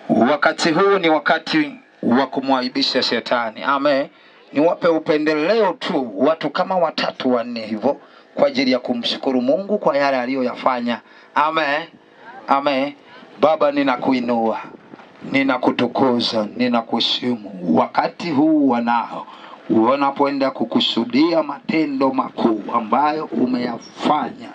Wakati huu ni wakati wa kumwaibisha shetani. Amen. Niwape upendeleo tu watu kama 3 4 hivyo kwa ajili ya kumshukuru Mungu kwa yale aliyoyafanya. Amen. Amen. Baba, ninakuinua, ninakutukuza, ninakuheshimu. Wakati huu wanao wanapoenda kukusudia matendo makuu ambayo umeyafanya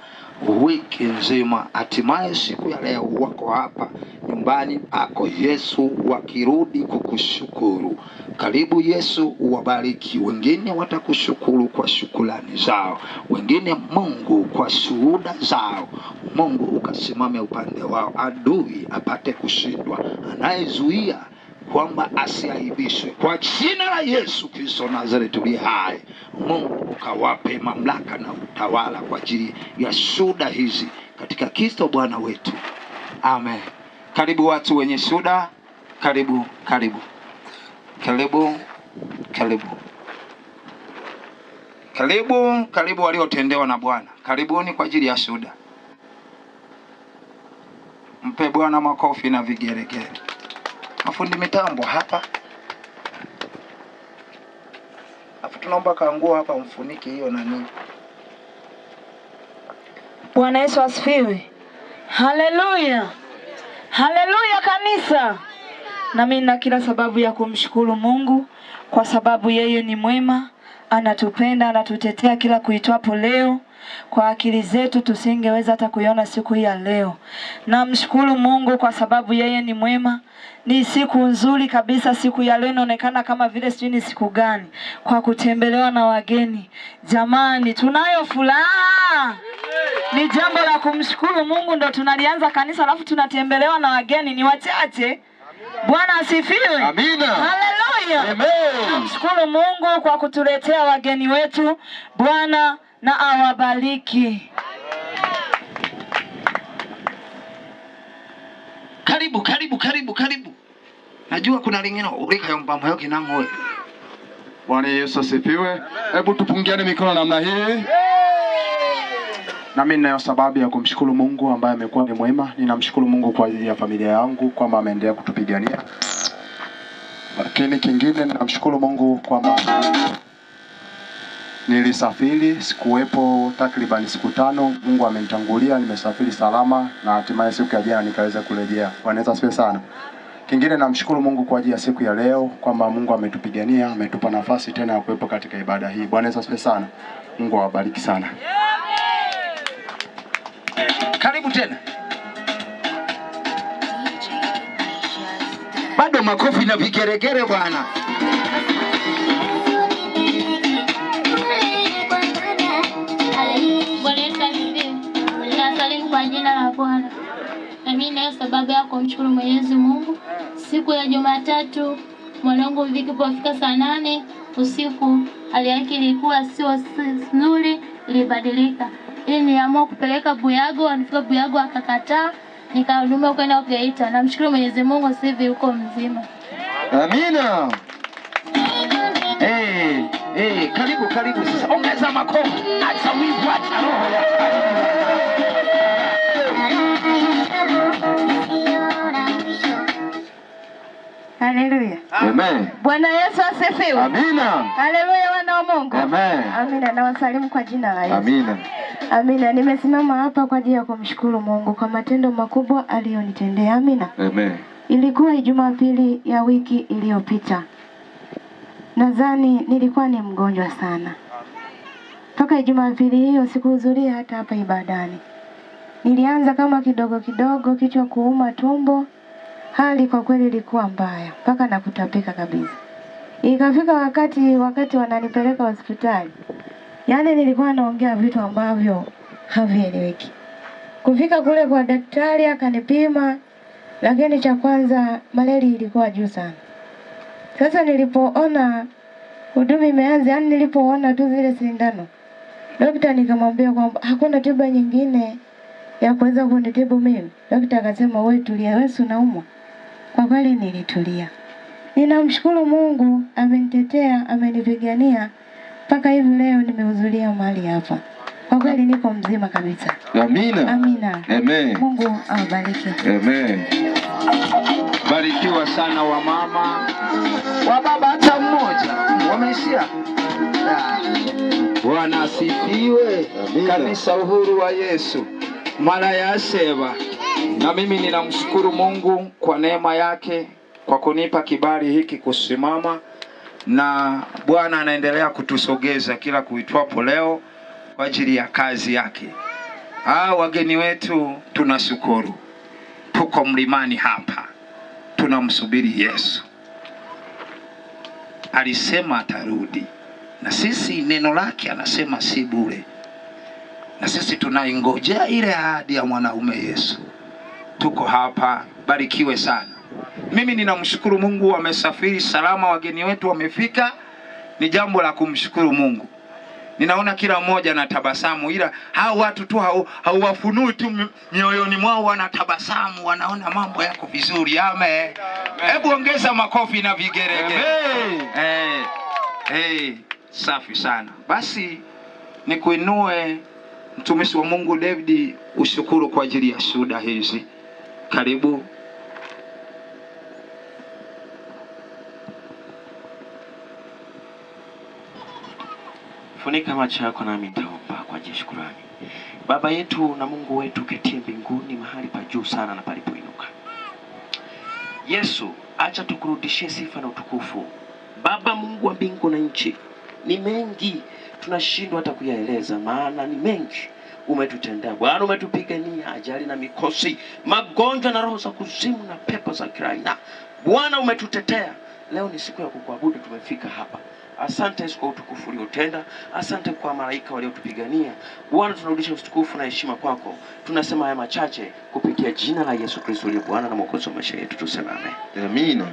wiki nzima, hatimaye siku ya leo wako hapa nyumbani pako Yesu, wakirudi kukushukuru. Karibu Yesu, uwabariki. Wengine watakushukuru kwa shukrani zao, wengine Mungu kwa shuhuda zao. Mungu ukasimame upande wao, adui apate kushindwa, anayezuia kwamba asiaibishwe. Kwa jina la Yesu Kristo Nazareti tuliye hai, Mungu ukawape mamlaka na utawala kwa ajili ya shuhuda hizi katika Kristo Bwana wetu. Amen. Karibu watu wenye shuhuda, karibu, karibu, karibu, karibu, karibu, karibu waliotendewa na Bwana. Karibuni kwa ajili ya shuhuda. Mpe Bwana makofi na vigeregere. Mafundi mitambo hapa. Afu tunaomba kaanguo hapa mfuniki hiyo na nini. Bwana Yesu asifiwe. Haleluya. Haleluya kanisa. Na mimi nina kila sababu ya kumshukuru Mungu kwa sababu yeye ni mwema, anatupenda, anatutetea kila kuitwapo leo. Kwa akili zetu tusingeweza hata kuiona siku hii ya leo. Namshukuru Mungu kwa sababu yeye ni mwema. Ni siku nzuri kabisa. Siku ya leo inaonekana kama vile sijui ni siku gani, kwa kutembelewa na wageni. Jamani, tunayo furaha. Ni jambo la kumshukuru Mungu, ndo tunalianza kanisa alafu tunatembelewa na wageni ni wachache. Bwana asifiwe. Amina. Haleluya. Amen. Namshukuru Mungu kwa kutuletea wageni wetu. Bwana na awabariki. Karibu, karibu, karibu, karibu. Najua kuna lingine ulika yomba moyo kinango wewe. Bwana Yesu asifiwe. Hebu tupungiane mikono namna hii. Na mimi ninayo sababu ya kumshukuru Mungu ambaye amekuwa ni mwema. Ninamshukuru Mungu kwa ajili ya familia yangu kwamba ameendelea kutupigania. Lakini kingine ninamshukuru Mungu kwamba nilisafiri, sikuwepo takriban siku 5. Mungu amenitangulia, nimesafiri salama na hatimaye siku ya jana nikaweza kurejea. Bwana Yesu asifiwe sana. Kingine namshukuru Mungu kwa ajili ya siku ya leo kwamba Mungu ametupigania, ametupa nafasi tena ya kuwepo katika ibada hii. Bwana Yesu asifiwe sana. Mungu awabariki sana. Karibu tena. Bado makofi na vigeregere Bwana. Kwa jina la Bwana. Na mimi nayo sababu ya kumshukuru Mwenyezi Mungu. Siku ya Jumatatu mwanangu Viki pofika saa 8 usiku, hali yake ilikuwa sio nzuri, ilibadilika. Ili niamua kupeleka Buyago, anifika Buyago akakataa, nikahudumiwa kwenda Geita. Namshukuru Mwenyezi Mungu sasa hivi uko mzima. Amina. Karibu, karibu sasa. Ongeza makofi. Acha wivu, acha roho ya Haleluya. Amen. Bwana Yesu asifiwe. Amina. Haleluya wana wa Mungu. Amen. Amina, na wasalimu kwa jina la Yesu. Amina. Amina. Nimesimama hapa kwa ajili ya kumshukuru Mungu kwa matendo makubwa aliyonitendea. Amina. Amen. Ilikuwa Jumapili ya wiki iliyopita. Nadhani nilikuwa ni mgonjwa sana. Toka Jumapili hiyo sikuhudhuria hata hapa ibadani. Nilianza kama kidogo kidogo, kichwa kuuma, tumbo. Hali kwa kweli ilikuwa mbaya, mpaka na kutapika kabisa. Ikafika wakati wananipeleka hospitali. Yaani nilikuwa naongea vitu ambavyo havieleweki. Kufika kule kwa daktari akanipima, lakini cha kwanza malaria ilikuwa juu sana. Sasa nilipoona huduma imeanza, yani nilipoona tu zile sindano, daktari nikamwambia kwamba hakuna tiba nyingine ya kuweza kunitibu mimi. Daktari akasema wewe tulia, wewe unaumwa. Kwa kweli nilitulia. Ninamshukuru Mungu, amenitetea, amenipigania mpaka hivi leo nimehudhuria mahali hapa. Kwa kweli niko mzima kabisa. Amina. Amina. Amen. Mungu awabariki. Amen. Bariki. sana wamama, wa baba hata mmoja wameishia. Bwana asifiwe. Kanisa Uhuru wa Yesu mara ya seba. Na mimi ninamshukuru Mungu kwa neema yake kwa kunipa kibali hiki kusimama, na Bwana anaendelea kutusogeza kila kuitwapo leo kwa ajili ya kazi yake. Wageni wetu tunashukuru. Tuko mlimani hapa, tunamsubiri Yesu. Alisema atarudi, na sisi neno lake anasema si bure, na sisi tunaingojea ile ahadi ya mwanaume Yesu. Tuko hapa, barikiwe sana. Mimi ninamshukuru Mungu, wamesafiri salama, wageni wetu wamefika. Ni jambo la kumshukuru Mungu. Ninaona kila mmoja na tabasamu, ila hao watu tu hauwafunui tu mioyoni mwao, wanatabasamu, wanaona mambo yako vizuri. Amen. Hebu ongeza makofi na vigeregere. Safi sana. Basi nikuinue mtumishi wa Mungu David, ushukuru kwa ajili ya shuhuda hizi. Karibu. Funika macho yako nami nitaomba kwa ajili ya shukrani. Baba yetu na Mungu wetu ketie mbinguni mahali pa juu sana na palipoinuka. Yesu, acha tukurudishie sifa na utukufu. Baba Mungu wa mbingu na nchi, ni mengi tunashindwa hata kuyaeleza, maana ni mengi umetutendea. Bwana, umetupigania ajali na mikosi, magonjwa na roho za kuzimu na pepo za kila aina. Bwana, umetutetea. Leo ni siku ya kukuabudu, tumefika hapa. Asante Yesu kwa utukufu uliotenda. Asante kwa malaika waliotupigania. Bwana, tunarudisha utukufu na heshima kwako. Tunasema haya machache kupitia jina la Yesu Kristo aliye Bwana na Mwokozi wa maisha yetu, tuseme amen. Amina.